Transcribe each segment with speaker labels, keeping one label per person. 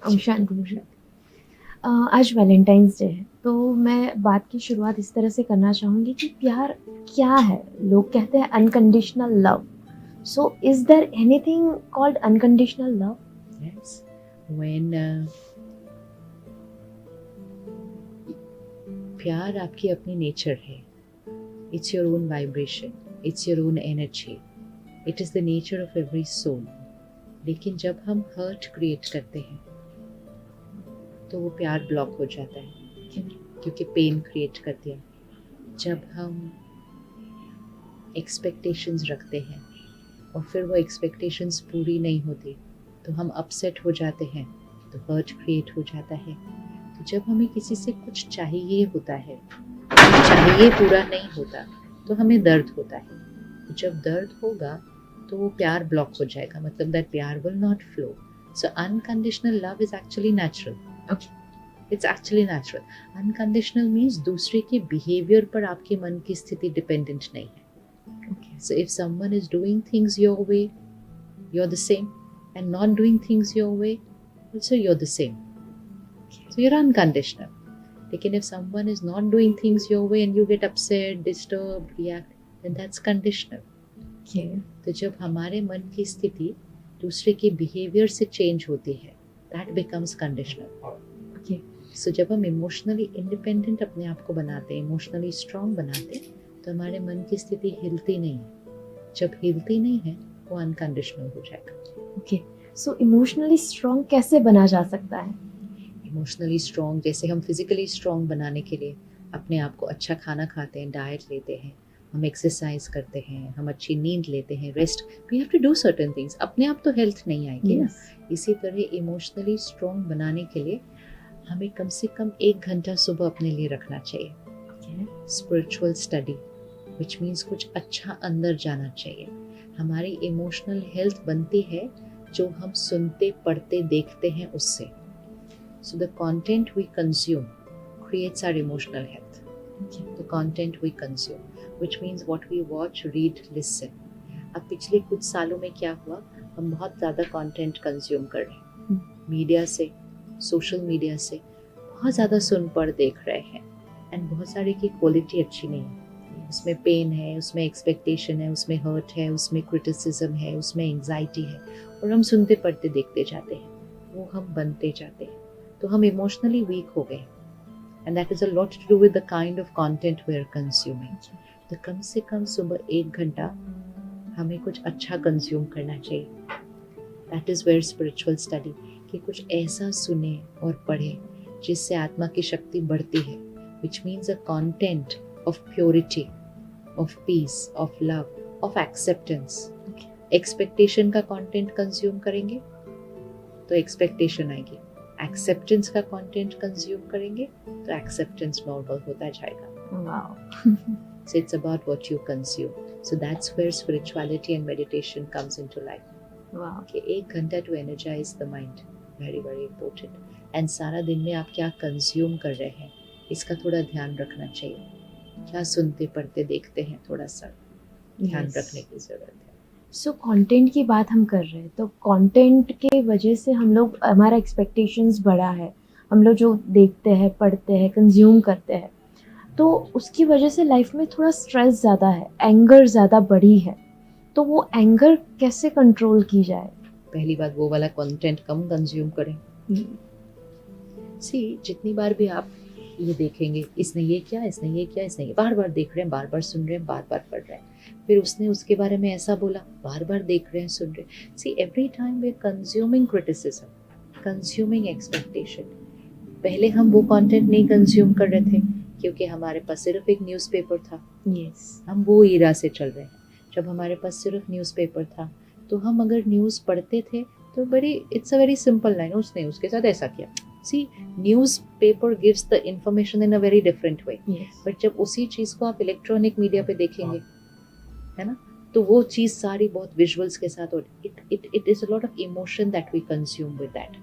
Speaker 1: ओम शांति ओम शांति। आज Valentine's day है, तो मैं बात की शुरुआत इस तरह से करना चाहूँगी कि प्यार क्या है? लोग कहते हैं unconditional love. So is there anything called unconditional love?
Speaker 2: Yes. When प्यार आपकी अपनी नेचर है, it's your own vibration, it's your own energy, it is the nature of every soul. लेकिन जब हम हर्ट क्रिएट करते हैं तो वो प्यार ब्लॉक हो जाता है क्योंकि पेन क्रिएट कर दिया। जब हम एक्सपेक्टेशंस रखते हैं और फिर वो एक्सपेक्टेशंस पूरी नहीं होती तो हम अपसेट हो जाते हैं, तो हर्ट क्रिएट हो जाता है। तो जब हमें किसी से कुछ चाहिए होता है, चाहिए पूरा नहीं होता, तो हमें दर्द होता है। तो जब दर्द होगा तो वो प्यार ब्लॉक हो जाएगा, मतलब दैट प्यार will not flow. So unconditional love is actually natural. It's actually natural. Unconditional means दूसरे के बिहेवियर पर आपके मन की स्थिति डिपेंडेंट नहीं है। So if someone is doing things your way, you're the same, and not doing things your way, also you're the same. So you're unconditional. Lekin if someone is not doing things your way and you get upset, disturbed, react, then that's conditional. तो जब हमारे मन की स्थिति दूसरे के behaviour से change होती है, that becomes conditional. So जब हम इमोशनली इंडिपेंडेंट अपने आप को बनाते हैं, इमोशनली स्ट्रॉन्ग बनाते हैं, तो हमारे मन की स्थिति हिलती नहीं है। जब हिलती नहीं है वो अनकंडीशनल हो जाएगा।
Speaker 1: सो इमोशनली स्ट्रॉन्ग कैसे बना जा सकता है?
Speaker 2: इमोशनली स्ट्रॉन्ग जैसे हम फिजिकली स्ट्रॉन्ग बनाने के लिए अपने आप को अच्छा खाना खाते हैं, डाइट लेते हैं, हम एक्सरसाइज करते हैं, हम अच्छी नींद लेते हैं, rest, we have to do certain things. अपने आप तो हेल्थ नहीं आएगी ना। इसी तरह इमोशनली स्ट्रॉन्ग बनाने के लिए हमें कम से कम 1 घंटा सुबह अपने लिए रखना चाहिए। स्पिरिचुअल स्टडी, विच मीन्स कुछ अच्छा अंदर जाना चाहिए। हमारी इमोशनल हेल्थ बनती है जो हम सुनते, पढ़ते, देखते हैं उससे। So the content we consume creates our emotional health. The content we consume, which means what we watch, read, listen. अब पिछले कुछ सालों में क्या हुआ, हम बहुत ज़्यादा कंटेंट कंज्यूम कर रहे हैं, मीडिया से, सोशल मीडिया से बहुत ज़्यादा सुन पढ़ देख रहे हैं, एंड बहुत सारे की क्वालिटी अच्छी नहीं है। उसमें पेन है, उसमें एक्सपेक्टेशन है, उसमें हर्ट है, उसमें क्रिटिसिज्म है, उसमें एंग्जाइटी है, और हम सुनते पढ़ते देखते जाते हैं, वो हम बनते जाते हैं, तो हम इमोशनली वीक हो गए। And that is a lot to do with the kind of content we are consuming. तो कम से कम सुबह 1 घंटा हमें कुछ अच्छा कंज्यूम करना चाहिए। That is where spiritual study, कि कुछ ऐसा सुने और पढ़े जिससे आत्मा की शक्ति बढ़ती है, which means a content of purity, of peace, of love, of acceptance. Expectation का content consume करेंगे तो expectation आएगी, acceptance का content consume करेंगे तो acceptance normal होता जाएगा।
Speaker 1: Wow.
Speaker 2: So it's about what you consume. So that's where spirituality and meditation comes into life.
Speaker 1: Wow.
Speaker 2: कि 1 घंटा to energize the mind, very very important. And सारा दिन में आप क्या consume कर रहे हैं इसका थोड़ा ध्यान रखना चाहिए। क्या सुनते पढ़ते देखते हैं, थोड़ा सा ध्यान रखने की जरूरत है।
Speaker 1: सो कंटेंट की बात हम कर रहे हैं, तो कंटेंट के वजह से हम लोग, हमारा एक्सपेक्टेशंस बढ़ा है, हम लोग जो देखते हैं, पढ़ते हैं, कंज्यूम करते हैं, तो उसकी वजह से लाइफ में थोड़ा स्ट्रेस ज़्यादा है, एंगर ज़्यादा बढ़ी है, तो वो एंगर कैसे कंट्रोल की जाए?
Speaker 2: पहली बात, वो वाला कंटेंट कम कंज्यूम करें। जितनी बार भी आप ये देखेंगे, इसने ये किया, इसने ये किया, इसने ये, बार बार देख रहे हैं, बार बार सुन रहे हैं, बार बार पढ़ रहे हैं, फिर उसने उसके बारे में ऐसा बोला, बार बार देख रहे हैं, सुन रहे हैं। See every time we are consuming criticism, consuming expectation. पहले हम वो कंटेंट नहीं कंज्यूम कर रहे थे क्योंकि हमारे पास सिर्फ एक न्यूज़पेपर था। हम वो ईरा से चल रहे हैं जब हमारे पास सिर्फ न्यूज़पेपर था, तो हम अगर न्यूज़ पढ़ते थे तो it's a very simple line, उसने उसके साथ ऐसा किया। See, newspaper gives the information in a very different way.
Speaker 1: Yes.
Speaker 2: But जब उसी चीज़ को आप इलेक्ट्रॉनिक मीडिया पे देखेंगे, है ना, तो वो चीज़ सारी बहुत विजुअल्स के साथ, और it is a lot of emotion that we consume with that.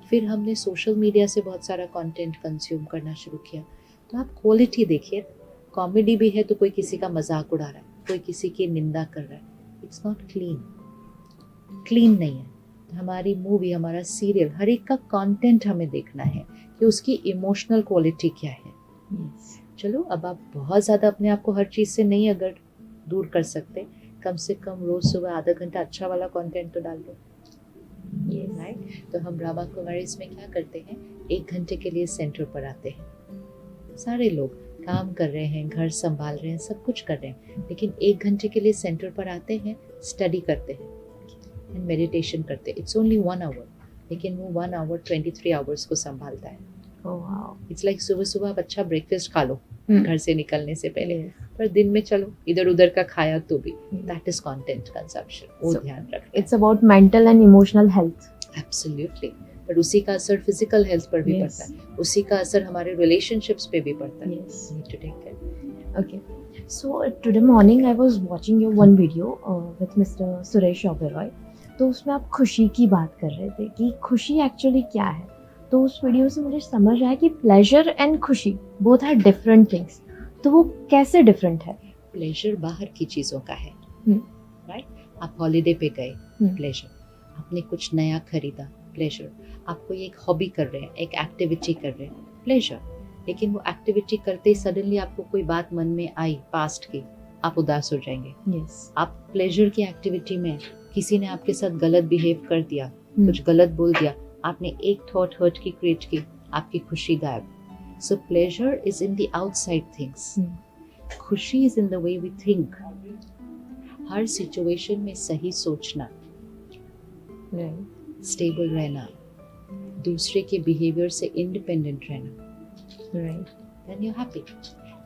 Speaker 2: फिर हमने सोशल मीडिया से बहुत सारा कंटेंट कंज्यूम करना शुरू किया, तो आप क्वालिटी देखिए, कॉमेडी भी है तो कोई किसी का मजाक उड़ा रहा है, कोई किसी की निंदा कर रहा है, इट्स नॉट क्लीन नहीं है। हमारी मूवी, हमारा सीरियल, हर एक का कंटेंट हमें देखना है कि उसकी इमोशनल क्वालिटी क्या है।
Speaker 1: Yes.
Speaker 2: चलो, अब आप बहुत ज़्यादा अपने आप को हर चीज़ से नहीं अगर दूर कर सकते, कम से कम रोज़ सुबह आधा घंटा अच्छा वाला कंटेंट तो डाल दो,
Speaker 1: Yes.
Speaker 2: राइट। तो हम ब्रह्मा कुमारीज में क्या करते हैं, 1 घंटे के लिए सेंटर पर आते हैं। सारे लोग काम कर रहे हैं, घर संभाल रहे हैं, सब कुछ कर रहे हैं, लेकिन 1 घंटे के लिए सेंटर पर आते हैं, स्टडी करते हैं एंड मेडिटेशन करते हैं। इट्स ओनली 1 आवर, लेकिन वो 1 आवर 23 आवर्स को संभालता है।
Speaker 1: Oh wow.
Speaker 2: इट्स लाइक सुबह सुबह आप अच्छा ब्रेकफास्ट खा लो
Speaker 1: Hmm.
Speaker 2: घर से निकलने से पहले,
Speaker 1: Yes.
Speaker 2: पर दिन में चलो इधर उधर का खाया तो भी,
Speaker 1: Hmm.
Speaker 2: That is content consumption, वो
Speaker 1: So,
Speaker 2: ध्यान रखना।
Speaker 1: It's about mental and emotional health.
Speaker 2: Absolutely. पर उसी का असर फिजिकल हेल्थ पर भी
Speaker 1: Yes.
Speaker 2: पड़ता है, उसी का असर हमारे रिलेशनशिप्स पे भी पड़ता है।
Speaker 1: Yes.
Speaker 2: Need to take care.
Speaker 1: Okay. So today morning I was watching your one video with Mr. Suresh Oberoi. तो उसमें आप खुशी की बात कर रहे थे कि खुशी एक्चुअली क्या है. तो उस वीडियो से मुझे समझ आया कि प्लेजर एंड खुशी बोथ आर डिफरेंट थिंग्स. तो वो कैसे डिफरेंट है?
Speaker 2: प्लेजर बाहर की चीजों का है,
Speaker 1: हम्म.
Speaker 2: राइट। आप हॉलीडे पे गए,
Speaker 1: हम्म.
Speaker 2: प्लेजर। आपने कुछ नया खरीदा, प्लेजर। आप कोई एक हॉबी कर रहे हैं, एक एक्टिविटी कर रहे हैं, प्लेजर। लेकिन वो एक्टिविटी करते ही सडनली आपको कोई बात मन में आई पास्ट की, आप उदास हो जाएंगे।
Speaker 1: Yes.
Speaker 2: आप प्लेजर की एक्टिविटी में किसी ने आपके साथ गलत बिहेव कर दिया,
Speaker 1: हम्म.
Speaker 2: कुछ गलत बोल दिया, आपने एक थॉट हर्ट की क्रिएट की, आपकी खुशी गायब। So pleasure is in the outside things, खुशी is in the way we think. हर सिचुएशन में सही सोचना,
Speaker 1: Right.
Speaker 2: स्टेबल रहना, दूसरे के बिहेवियर से इंडिपेंडेंट रहना,
Speaker 1: Right.
Speaker 2: Then you happy.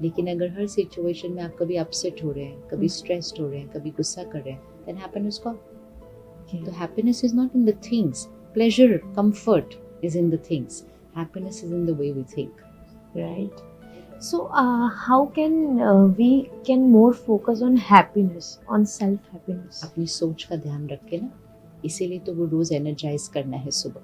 Speaker 2: लेकिन अगर हर सिचुएशन में आप कभी अपसेट हो रहे हैं, कभी स्ट्रेस्ड हो रहे हैं, कभी गुस्सा कर रहे हैं, देन हैप्पीनेस को।
Speaker 1: Okay.
Speaker 2: तो happiness is not in the things, pleasure, comfort is in the things, happiness is in the way we think.
Speaker 1: Right. So how can we can more focus on happiness, on self happiness?
Speaker 2: अपनी सोच का ध्यान रख के ना, इसीलिए तो वो रोज एनर्जाइज करना है सुबह।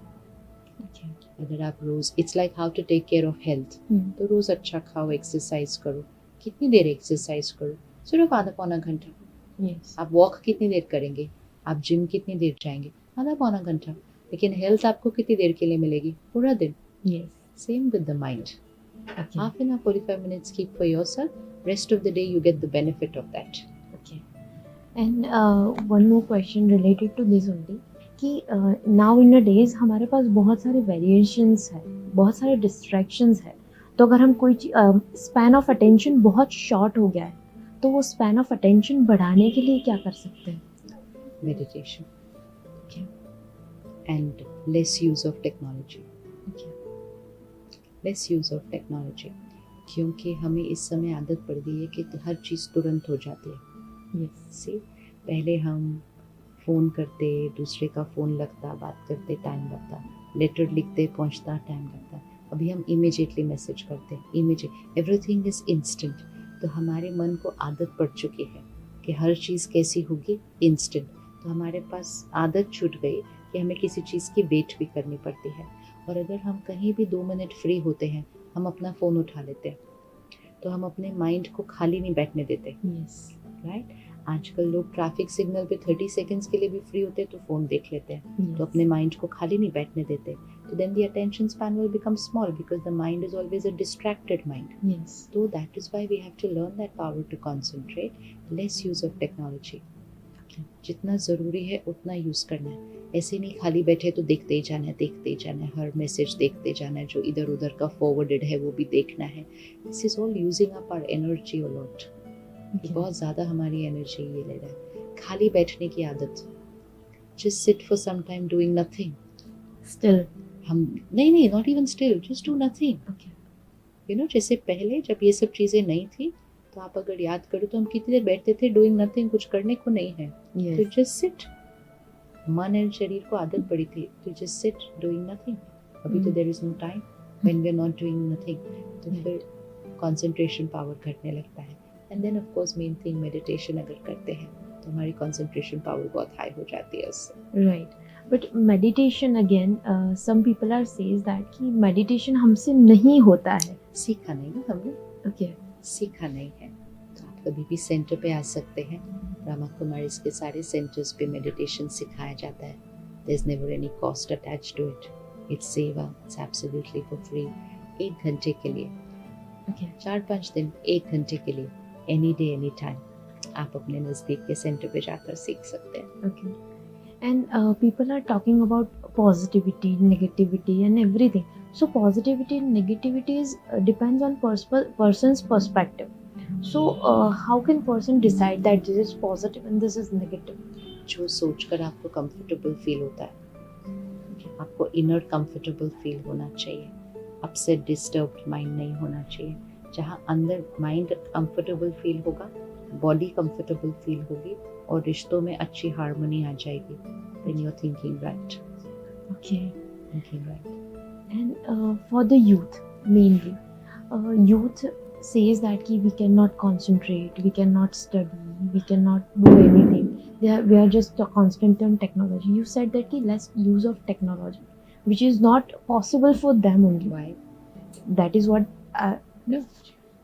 Speaker 1: Okay.
Speaker 2: अगर आप रोज, it's like how to take care of health, तो रोज अच्छा खाओ, एक्सरसाइज करो। कितनी देर एक्सरसाइज करो? सिर्फ आधा पौना घंटा।
Speaker 1: Yes.
Speaker 2: आप वॉक कितनी देर करेंगे? आप जिम कितनी देर जाएंगे? आधा पौना घंटा। लेकिन हेल्थ आपको कितनी देर के लिए मिलेगी? पूरा दिन।
Speaker 1: Yes.
Speaker 2: Same with the mind.
Speaker 1: Okay.
Speaker 2: Half an hour, 45 minutes keep for yourself. Rest of the day you get the benefit of that.
Speaker 1: Okay. And one more question related to this only कि now in a days हमारे पास बहुत सारे variations है, बहुत सारे distractions है. तो अगर हम कोई span of attention बहुत short हो गया है, तो वो span of attention बढ़ाने के लिए क्या कर सकते हैं?
Speaker 2: Meditation.
Speaker 1: Okay.
Speaker 2: And less use of technology.
Speaker 1: Okay.
Speaker 2: Less use of technology. क्योंकि हमें इस समय आदत पड़ गई है कि हर चीज़ तुरंत हो जाती है।
Speaker 1: Yes.
Speaker 2: See, पहले हम फ़ोन करते, दूसरे का फ़ोन लगता, बात करते टाइम लगता, लेटर लिखते पहुंचता टाइम लगता। अभी हम इमीडिएटली मैसेज करते, इमीडिएट, एवरीथिंग इज़ इंस्टेंट। तो हमारे मन को आदत पड़ चुकी है कि हर चीज़ कैसी होगी, इंस्टेंट। तो हमारे पास आदत छूट गई कि हमें किसी चीज़ की वेट भी करनी पड़ती है। और अगर हम कहीं भी 2 मिनट फ्री होते हैं, हम अपना फ़ोन उठा लेते हैं, तो हम अपने माइंड को खाली नहीं बैठने देते,
Speaker 1: Yes.
Speaker 2: राइट। आजकल लोग ट्रैफिक सिग्नल पे 30 सेकंड्स के लिए भी फ्री होते हैं तो फ़ोन देख लेते हैं,
Speaker 1: Yes.
Speaker 2: तो अपने माइंड को खाली नहीं बैठने देते। तो then the attention span will become small because the mind is always a distracted mind.
Speaker 1: Yes.
Speaker 2: तो that is why we have to learn that power to concentrate, less use of technology. जितना ज़रूरी है उतना use करना है। ऐसे नहीं खाली बैठे तो देखते ही जाना है, देखते ही जाना है, हर मैसेज देखते जाना है, जो इधर उधर का फॉरवर्डेड है वो भी देखना है। This is all using up our energy a lot.
Speaker 1: Okay.
Speaker 2: बहुत ज़्यादा हमारी एनर्जी ये ले रहा है। खाली बैठने की आदत, just sit for some time doing nothing.
Speaker 1: Still.
Speaker 2: हम नहीं, not even still, just do nothing.
Speaker 1: Okay.
Speaker 2: You know, जैसे पहले जब ये सब चीज़ें नहीं थी, तो आप अगर याद करो तो हम कितनी देर बैठते थे डूइंग नथिंग, कुछ करने को नहीं है, तो
Speaker 1: Yes.
Speaker 2: Just sit. मन एंड शरीर को आदत पड़ी थी तो जस्ट सिट डूइंग नथिंग। अभी तो there is no time when we are not doing nothing, तो फिर कंसंट्रेशन पावर घटने लगता है। And then of course main thing, meditation अगर करते हैं तो हमारी कंसंट्रेशन पावर बहुत हाई हो जाती है उससे।
Speaker 1: Right. But meditation again, some people are says that कि meditation हमसे नहीं होता है.
Speaker 2: सीखा नहीं ना हमने,
Speaker 1: Okay.
Speaker 2: सीखा नहीं है। तो आप कभी भी सेंटर पे आ सकते हैं। ब्रह्मा कुमारीज के सारे सेंटर्स पे मेडिटेशन सिखाया जाता है। There's never any cost attached to it. It's सेवा, it's absolutely for free. 1 घंटे के लिए,
Speaker 1: Okay.
Speaker 2: 4-5 दिन, 1 घंटे के लिए, any day, any time, आप अपने नज़दीक के सेंटर पे जाकर सीख सकते हैं.
Speaker 1: Okay. And people are talking about positivity, negativity, and everything. So positivity and negativity is depends on person's perspective. So how can person decide that this is positive and this is negative?
Speaker 2: जो सोचकर आपको comfortable feel होता है, आपको inner comfortable feel होना चाहिए. Upset disturbed mind नहीं होना चाहिए. जहाँ अंदर माइंड कंफर्टेबल फील होगा, बॉडी कंफर्टेबल फील होगी और रिश्तों में अच्छी हार्मनी आ जाएगी. Then you're thinking right.
Speaker 1: Okay.
Speaker 2: Thinking right.
Speaker 1: And for the youth mainly, youth says that ki we cannot concentrate, we cannot study, we cannot do anything. We are just constant on technology. You said that ki less use of technology, which is not possible for them only.
Speaker 2: Why?
Speaker 1: That is what.
Speaker 2: No,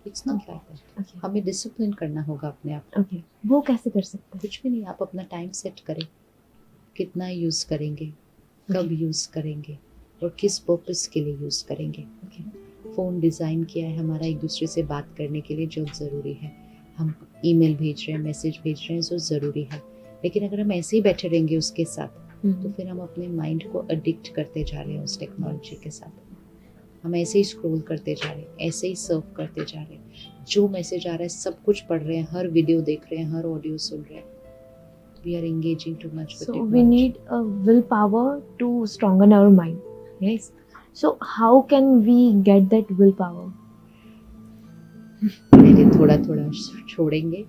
Speaker 2: it's not like that.
Speaker 1: Okay.
Speaker 2: हमें discipline करना होगा अपने आप.
Speaker 1: Okay. वो कैसे कर सकते हैं?
Speaker 2: कुछ भी नहीं, आप अपना टाइम सेट करें. कितना यूज़ करेंगे, कब यूज़ करेंगे और किस पर्पस के लिए यूज़ करेंगे.
Speaker 1: Okay.
Speaker 2: फ़ोन डिज़ाइन किया है हमारा एक दूसरे से बात करने के लिए, जो ज़रूरी है. हम ईमेल भेज रहे हैं, मैसेज भेज रहे हैं, जो ज़रूरी है. लेकिन अगर हम ऐसे ही बैठे रहेंगे उसके साथ, तो फिर हम अपने माइंड को एडिक्ट करते जा रहे हैं उस टेक्नोलॉजी के साथ. हम ऐसे ही स्क्रॉल करते जा रहे हैं, ऐसे ही सर्व करते जा रहे हैं. जो मैसेज आ रहा है सब कुछ पढ़ रहे हैं, हर वीडियो देख रहे हैं, हर ऑडियो सुन रहे हैं. We are engaging too much with
Speaker 1: So
Speaker 2: technology.
Speaker 1: we need a willpower to strengthen our mind.
Speaker 2: Yes.
Speaker 1: So how can we get that willpower?
Speaker 2: धीरे थोड़ा थोड़ा छोड़ेंगे,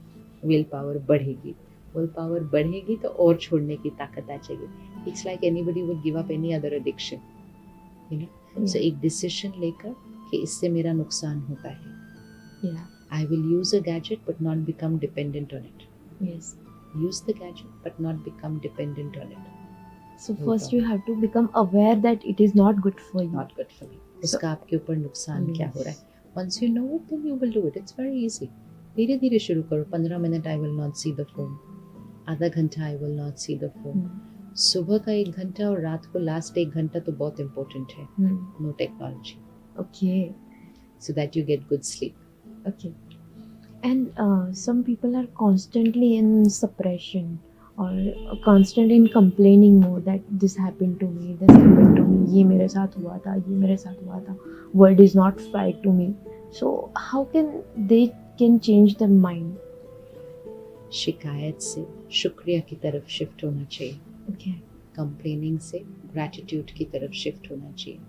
Speaker 2: विल पावर बढ़ेगी. विल पावर बढ़ेगी तो और छोड़ने की ताकत आ जाएगी. It's like anybody would give up any other addiction, you know. So एक डिसीजन लेकर कि इससे मेरा नुकसान होता है.
Speaker 1: Yeah.
Speaker 2: I will use a gadget but not become dependent on it.
Speaker 1: Yes.
Speaker 2: Use the gadget but not become dependent on it.
Speaker 1: So
Speaker 2: No
Speaker 1: first
Speaker 2: problem.
Speaker 1: you have to become aware that it is not good for you.
Speaker 2: Not good for me. उसका आपके ऊपर नुकसान क्या हो रहा है. Once you know it, then you will do it. It's very easy. धीरे धीरे शुरू करो. 15 minute I will not see the phone. आधा घंटा I will not see the phone. सुबह का 1 घंटा और रात को लास्ट 1 घंटा तो बहुत इम्पोर्टेंट है. No technology.
Speaker 1: Okay.
Speaker 2: So that you get good sleep.
Speaker 1: Okay. And some people are constantly in suppression or constantly in complaining mode that this happened to me, this happened to me, ये मेरे साथ हुआ था, ये मेरे साथ हुआ था, world is not fair to me. So how can they can change their mind?
Speaker 2: शिकायत से शुक्रिया की तरफ शिफ्ट होना चाहिए.
Speaker 1: Okay.
Speaker 2: कंप्लेनिंग से ग्रैटिट्यूड की तरफ शिफ्ट होना चाहिए.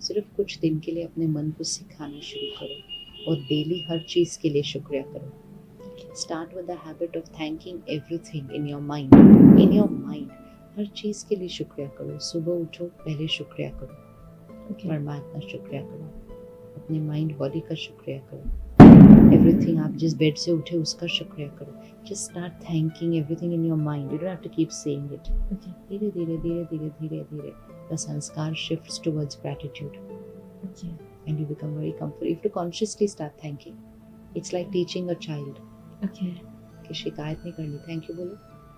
Speaker 2: सिर्फ कुछ दिन के लिए अपने मन को सिखाना शुरू करो और डेली हर चीज़ के लिए शुक्रिया करो. Start with the habit of thanking everything in your mind. In your mind हर चीज़ के लिए शुक्रिया करो. सुबह उठो पहले शुक्रिया करो.
Speaker 1: Okay.
Speaker 2: परमात्मा शुक्रिया करो. अपने माइंड बॉडी का शुक्रिया करो. एवरीथिंग, आप जिस बेड से उठे उसका शुक्रिया करो. Just start thanking everything in your mind. You don't have to keep saying it.
Speaker 1: Okay.
Speaker 2: धीरे धीरे धीरे धीरे धीरे धीरे the sanskar shifts towards gratitude
Speaker 1: Okay.
Speaker 2: and you become very comfortable. If you consciously start thanking, it's like teaching a child.
Speaker 1: Okay.
Speaker 2: कि शिकायत नहीं करनी, थैंक यू बोलो,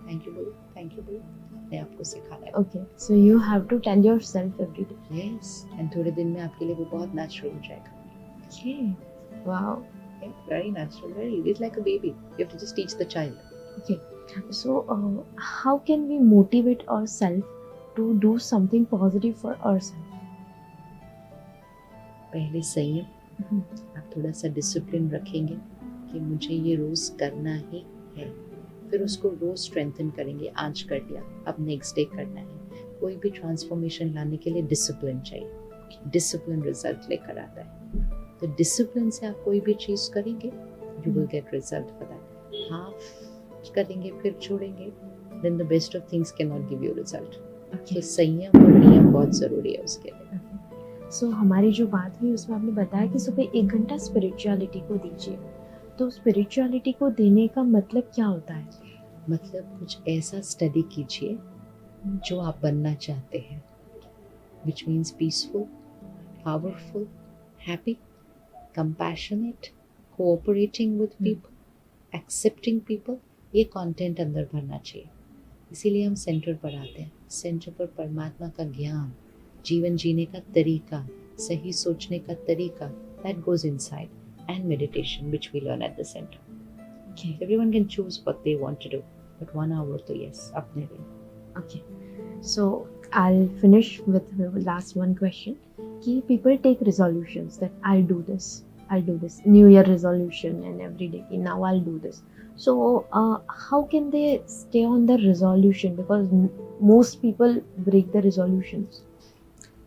Speaker 2: थैंक यू बोलो, थैंक यू बोलो. अपने आपको सिखाना है.
Speaker 1: Okay. So you have to tell yourself every day.
Speaker 2: Yes, and थोड़े दिन में आपके लिए वो बहुत natural हो जाएगा.
Speaker 1: Okay. Wow.
Speaker 2: Yeah, very natural, very easy. It's like a baby. You have to just teach the child.
Speaker 1: Okay. So how can we motivate ourselves to do something positive for ourselves?
Speaker 2: पहले संयम. आप थोड़ा सा discipline रखेंगे कि मुझे ये रोज़ करना ही है. फिर उसको रोज़ स्ट्रेंथन करेंगे. आज कर लिया, अब नेक्स्ट डे करना है. कोई भी ट्रांसफॉर्मेशन लाने के लिए डिसिप्लिन चाहिए. डिसिप्लिन रिजल्ट लेकर आता है. तो डिसिप्लिन से आप कोई भी चीज़ करेंगे, you will get result for that. Half करेंगे फिर छोड़ेंगे, then the best of things can not give you result. तो संयम और नियम बहुत ज़रूरी है उसके लिए.
Speaker 1: सो हमारी जो बात हुई उसमें आपने बताया कि सुबह 1 घंटा स्पिरिचुअलिटी को दीजिए. तो स्पिरिचुअलिटी को देने का मतलब क्या होता है?
Speaker 2: मतलब कुछ ऐसा स्टडी कीजिए जो आप बनना चाहते हैं, which means peaceful, powerful, happy, compassionate, cooperating with people, accepting people. ये कंटेंट अंदर भरना चाहिए. इसीलिए हम सेंटर पर आते हैं। सेंटर पर परमात्मा का ज्ञान, जीवन जीने का तरीका, सही सोचने का तरीका, that goes inside, and meditation which we learn at the center.
Speaker 1: Okay.
Speaker 2: Everyone can choose what they want to do, but 1 hour to yes, अपने लिए.
Speaker 1: Okay. So I'll finish with the last one question. Ki people take resolutions that I'll do this, New Year resolution, and every day ki now I'll do this. So how can they stay on the resolution? Because most people break the resolutions.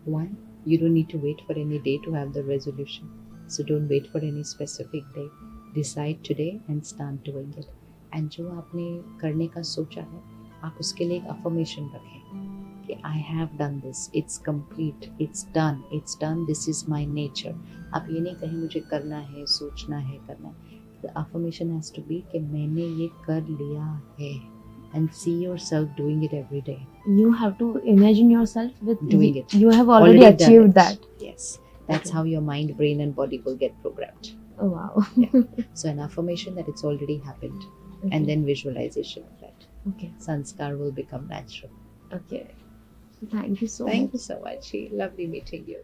Speaker 2: One, you don't need to wait for any day to have the resolution. So don't wait for any specific day. Decide today and start doing it. And जो आपने करने का सोचा है, आप उसके लिए एक affirmation रखें कि I have done this, it's complete, it's done, this is my nature. आप ये नहीं कहें मुझे करना है, सोचना है, करना है. The affirmation has to be कि मैंने ये कर लिया है. And see yourself doing it every day.
Speaker 1: You have to imagine yourself with
Speaker 2: Doing it.
Speaker 1: You have already
Speaker 2: done
Speaker 1: achieved
Speaker 2: it.
Speaker 1: that.
Speaker 2: Yes. That's
Speaker 1: Okay.
Speaker 2: how your mind, brain and body will get programmed.
Speaker 1: Oh, wow.
Speaker 2: So an affirmation that it's already happened.
Speaker 1: Okay.
Speaker 2: And then visualization of that.
Speaker 1: Okay.
Speaker 2: Sanskar will become natural.
Speaker 1: Okay. Thank you so
Speaker 2: Thank
Speaker 1: much.
Speaker 2: you so much. Lovely meeting you.